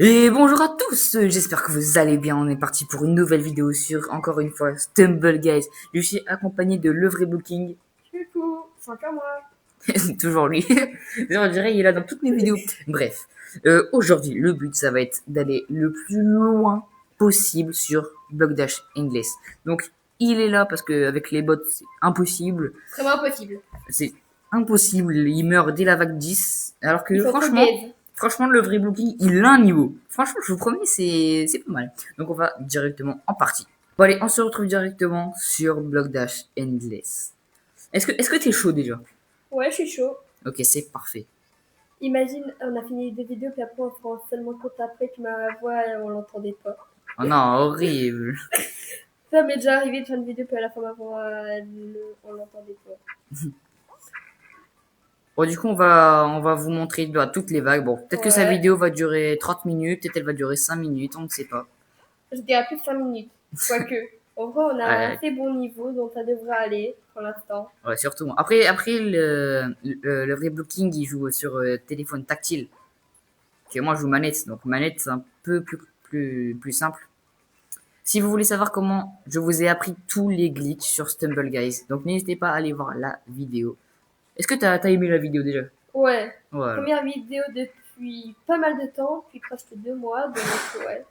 Et bonjour à tous, j'espère que vous allez bien. On est parti pour une nouvelle vidéo sur, encore une fois, Stumble Guys. Je suis accompagné de le vrai Booking. Coucou, c'est encore moi. Toujours lui. On dirait il est là dans toutes mes vidéos. Bref, aujourd'hui, le but, ça va être d'aller le plus loin possible sur Block Dash Endless. Donc, il est là parce que avec les bots, c'est impossible. Vraiment impossible. C'est impossible. Il meurt dès la vague 10. Alors Ils que sont trop franchement, gaze. franchement, le vrai Booking, il a un niveau. Franchement, je vous promets, c'est pas mal. Donc on va directement en partie. Bon allez, on se retrouve directement sur Block Dash Endless. Est-ce que t'es chaud déjà? Ouais, je suis chaud. Ok, c'est parfait. Imagine, on a fini les deux vidéos, puis après on se rend seulement compte après que ma voix, on l'entendait pas. Oh non, horrible. Ça m'est déjà arrivé de faire une vidéo, puis à la fin ma voix, on l'entendait pas. Bon, du coup, on va vous montrer bah, toutes les vagues. Bon, peut-être que sa Ouais, vidéo va durer 30 minutes, peut-être elle va durer 5 minutes, on ne sait pas. je dirais plus de 5 minutes. Quoique, en vrai, on a un Ouais, assez bon niveau, donc ça devrait aller pour l'instant. ouais, surtout moi. Après le vrai blocking, il joue sur téléphone tactile. Que moi, je joue manette, donc manette, c'est un peu plus simple. Si vous voulez savoir comment je vous ai appris tous les glitches sur Stumble Guys, donc n'hésitez pas à aller voir la vidéo. Est-ce que t'as aimé la vidéo déjà? Ouais, Voilà. première vidéo depuis pas mal de temps, depuis presque 2 mois, donc ouais.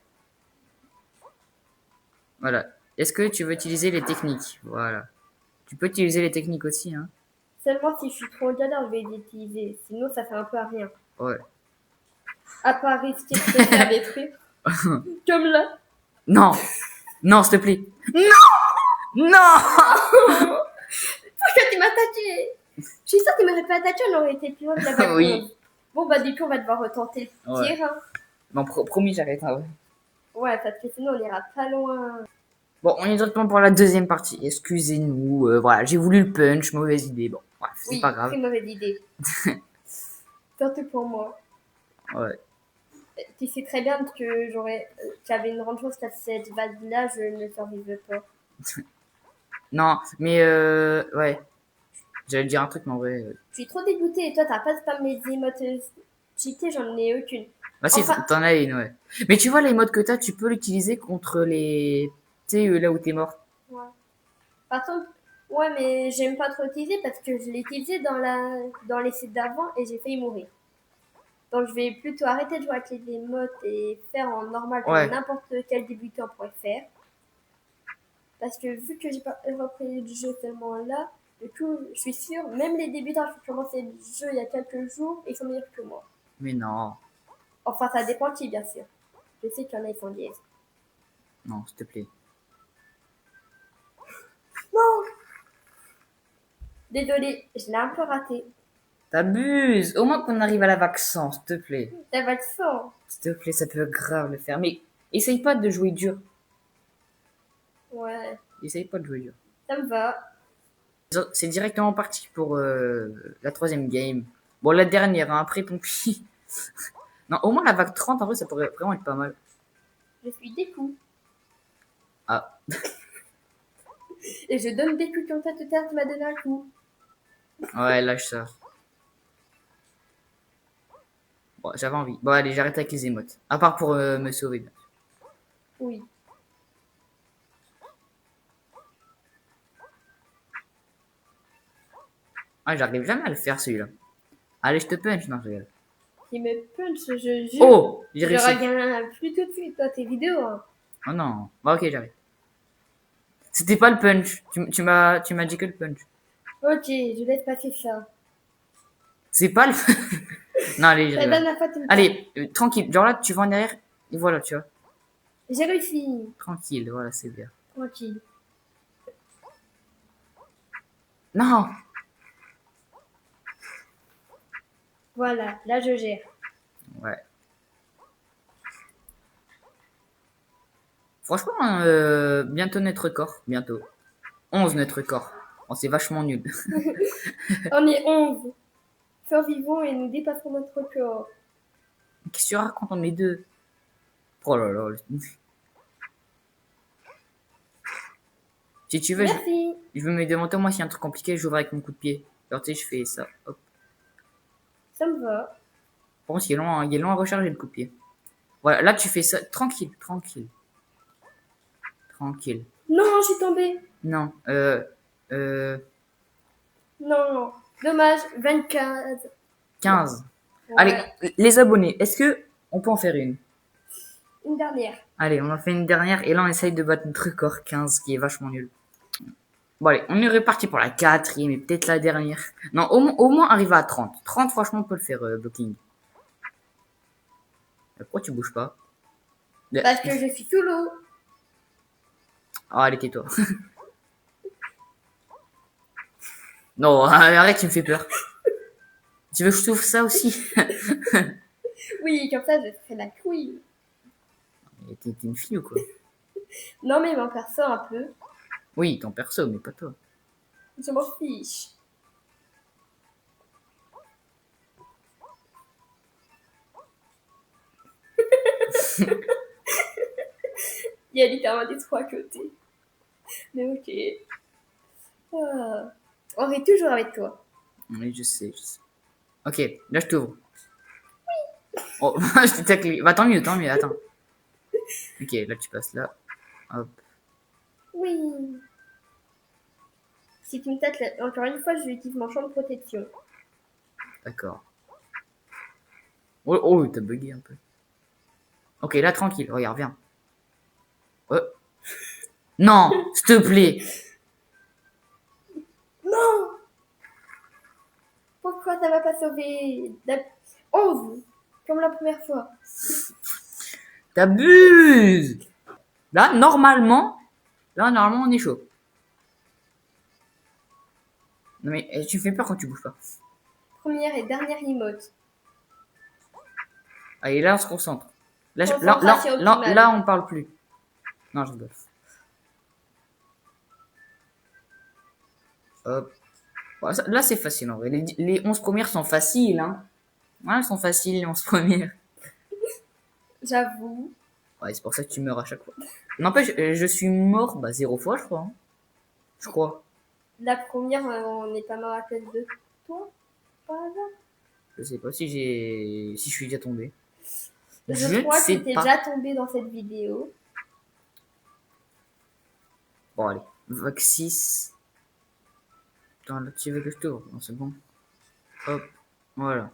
Voilà. Est-ce que tu veux utiliser les techniques? Voilà. Tu peux utiliser les techniques aussi, hein. Seulement si je suis trop en galère, je vais les utiliser. Sinon, ça fait un peu à rien. Ouais. À part risquer de se faire détruire. Comme là. Non! Non, s'il te plaît. Non! Pourquoi tu m'as attaqué? Je suis sûre qu'il m'aurait pas attaqué, on aurait été plus loin de la vague Oui. 11. Bon, bah, du coup, on va devoir retenter le Ouais. tir. Hein. Non, promis, j'arrête. Hein, ouais. Ouais, parce que sinon, on ira pas loin. Bon, on est directement pour la deuxième partie. Excusez-nous. Voilà, j'ai voulu le punch, mauvaise idée. Bon, bref, c'est pas Oui, grave. très mauvaise idée. Surtout pour moi. Ouais. Tu sais très bien que j'avais une grande chance qu'à cette vague-là, je ne survive pas. Non, mais ouais. J'allais dire un truc, mais en vrai. Je suis trop dégoûtée et toi, t'as pas spam mes émotes cheatées, j'en ai aucune. Bah si, Enfin, t'en as une, ouais. Mais tu vois, les modes que t'as, tu peux l'utiliser contre les... Tu sais, là où t'es mort. ouais. Par contre, ouais, mais j'aime pas trop utiliser parce que je l'ai utilisé dans les sites d'avant et j'ai failli mourir. Donc je vais plutôt arrêter de jouer avec les émotes et faire en normal comme Ouais. n'importe quel débutant pourrait faire. Parce que vu que j'ai pas repris le jeu tellement là, du coup, je suis sûre, même les débutants qui ont commencé le jeu il y a quelques jours, ils sont meilleurs que moi. Mais non. Enfin, ça dépend de qui, bien sûr. Je sais qu'il y en a, ils sont liés. Non, s'il te plaît. Non, désolé, je l'ai un peu raté. T'abuses. Au moins qu'on arrive à la vague 100, s'il te plaît. Ça va être fort. S'il te plaît, ça peut grave le faire. Mais essaye pas de jouer dur. Ouais, Essaye pas de jouer dur. ça me va. C'est directement parti pour la troisième game. Bon, la dernière, hein, après Pompi. Non, au moins la vague 30, en vrai, ça pourrait vraiment être pas mal. Je suis découp. Ah, Et je donne des coups comme ça tout à l'heure, tu m'as donné un coup. ouais, lâche ça. Bon, j'avais envie. Bon, allez, j'arrête avec les émotes. À part pour me sauver. Bien. Oui. Ah, j'arrive jamais à le faire celui-là. Allez, je te punch. Non, je rigole. Il me punch, je jure. Oh, j'ai Je réussi. reviens plus tout de suite, toi, tes vidéos. Hein. Oh non. Bah, ok, j'arrive. C'était pas le punch. Tu m'as dit que le punch. Ok, je laisse passer ça. C'est pas le. Non, allez, je La rigole. dernière fois, tu me tapes. Allez, tranquille. Genre là, tu vas en arrière. Et voilà, tu vois. J'ai réussi. Tranquille, voilà, c'est bien. Tranquille. Non. Voilà, là, je gère. Ouais. Franchement, bientôt notre record. Bientôt. 11 notre record. Bon, c'est vachement nul. On est 11. Survivons et nous dépassons notre record. Qu'est-ce que tu racontes? On est deux. Oh là là. Si tu veux, Merci. je me mets devant toi. Moi, s'il y a un truc compliqué, j'ouvre avec mon coup de pied. Genre, tu sais, je fais ça. Hop. Ça me va. Par contre, il est long à recharger le coup de pied. Voilà, là tu fais ça tranquille, tranquille, tranquille. Non, je suis tombée. Non, Non, non. Dommage. 24. 15. Allez, Ouais. les abonnés, est-ce que on peut en faire une? Une dernière. Allez, on en fait une dernière et là on essaye de battre notre record 15 qui est vachement nul. Bon allez, on est reparti pour la quatrième et peut-être la dernière. Non, au moins arriver à 30. 30 franchement on peut le faire, blocking. Pourquoi tu bouges pas? Parce que je suis sous l'eau. Ah, allez, tais-toi. Non, arrête, tu me fais peur. Tu veux que je t'ouvre ça aussi? Oui, comme ça, je ferai la queen. T'es une fille ou quoi? Non, mais mon perso, un peu. Oui, ton perso, mais pas toi. Je m'en fiche. Il y a littéralement des trois côtés. Mais ok. Ah. On est toujours avec toi. Oui, je sais, je sais. Ok, là je t'ouvre. Oh, je t'ai taclé. Bah tant mieux, attends. Ok, là tu passes là. Hop, Oui. Si tu me tâtes, encore une fois, j'utilise mon champ de protection. d'accord. Oh, oh, t'as bugué un peu. Ok, là tranquille, regarde, viens. Oh. Non, s'il te plaît. Non! Pourquoi ça m'a pas sauvé? 11, comme la première fois. T'abuses. Là, normalement, on est chaud. Non mais tu me fais peur quand tu bouges pas. Première et dernière emote. Allez, là on se concentre. Concentration optimale. Là on parle plus. Non, je rigole. Hop. Voilà, là c'est facile en vrai. Les 11 premières sont faciles, hein. Ouais, elles sont faciles les 11 premières. J'avoue. Ouais, c'est pour ça que tu meurs à chaque fois. N'empêche, je suis mort 0 fois, je crois, hein. Je crois. La première, on n'est pas mort à cause de toi, par hasard. Je sais pas si je suis déjà tombé. Je Je ne crois que sais tu es pas. déjà tombé dans cette vidéo. Bon, allez. Vac 6. Attends, là, tu veux que je t'ouvre? Non, c'est bon. Hop. Voilà.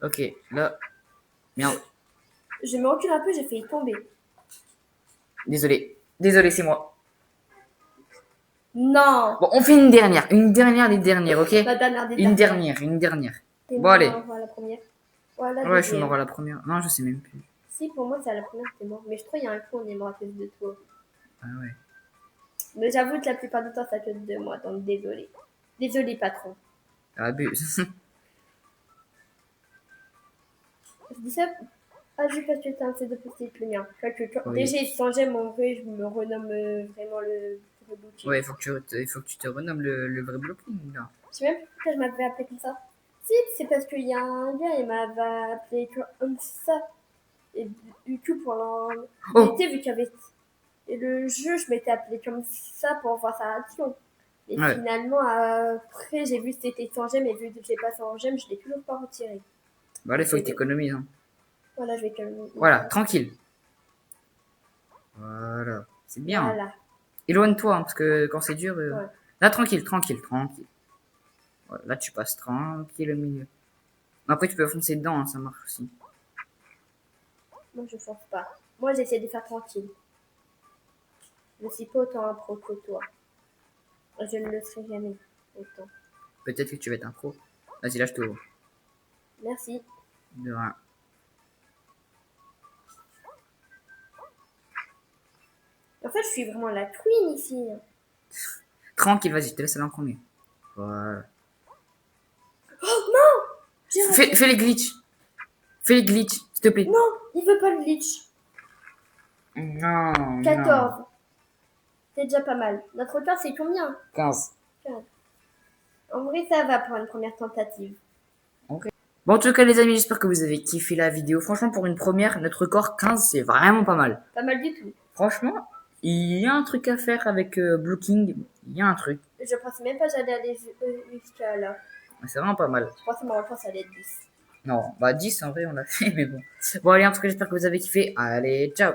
Ok, là. Merde. Je me recule un peu, j'ai failli tomber. Désolé. Désolé, c'est moi. Non! Bon, on fait une dernière. Une dernière des dernières, ok? La dernière des Une dernières. dernière, une dernière. T'es Bon, allez. mort à la première. Voilà, Ouais, je suis deuxième. mort à la première. Non, je sais même plus. Si, pour moi, c'est à la première que t'es mort. Mais je crois qu'il y a un coup, on est mort à cause de toi. Ah ouais. Mais j'avoue que la plupart du temps, c'est à cause de moi, donc désolé. Désolé, patron. Abuse. Je dis ça juste parce que t'as un de post-it le mien. Oui. Déjà, sans j'aime en vrai, je me renomme vraiment le booking. Ouais, il faut que tu te renommes le vrai blocking, là. Je sais même pas pourquoi je m'avais appelé comme ça. Si, c'est parce qu'il y a un gars, il m'avait appelé comme ça. Et du coup, pendant Oh! l'été, vu qu'il y avait et le jeu, je m'étais appelé comme ça pour voir sa réaction. Et Ouais. finalement, après, j'ai vu que c'était sans gemme, et vu que j'ai pas sans gemme, je l'ai toujours pas retiré. Bah là, il faut que tu économises, hein. Voilà, je vais calmer. Voilà, tranquille. Voilà. C'est bien. Voilà. Éloigne-toi, hein, parce que quand c'est dur. Ouais. Là, tranquille, tranquille, tranquille. Voilà, là, tu passes tranquille au milieu. Après, tu peux foncer dedans, hein, ça marche aussi. Moi, je force pas. Moi, j'essaie de faire tranquille. Je suis pas autant un pro que toi. Je ne le serai jamais autant. Peut-être que tu vas être un pro. Vas-y, là, je t'ouvre. Merci. De rien. En fait, je suis vraiment la queen ici. Tranquille, vas-y, je te laisse aller en premier. Voilà. Oh non! Fais les glitches. Fais les glitches, s'il te plaît. Non, il veut pas le glitch. Non. 14. Non. C'est déjà pas mal. Notre record, c'est combien? 15. 15. En vrai, ça va pour une première tentative. Ok. Bon, en tout cas, les amis, j'espère que vous avez kiffé la vidéo. Franchement, pour une première, notre record 15, c'est vraiment pas mal. Pas mal du tout. Franchement, il y a un truc à faire avec Blue-King. Il y a un truc. Je pensais même pas que j'allais aller jusqu'à là. C'est vraiment pas mal. Je pensais que mon record, ça allait être 10. Non, bah 10 en vrai, on l'a fait, mais bon. Bon, allez, en tout cas, j'espère que vous avez kiffé. Allez, ciao!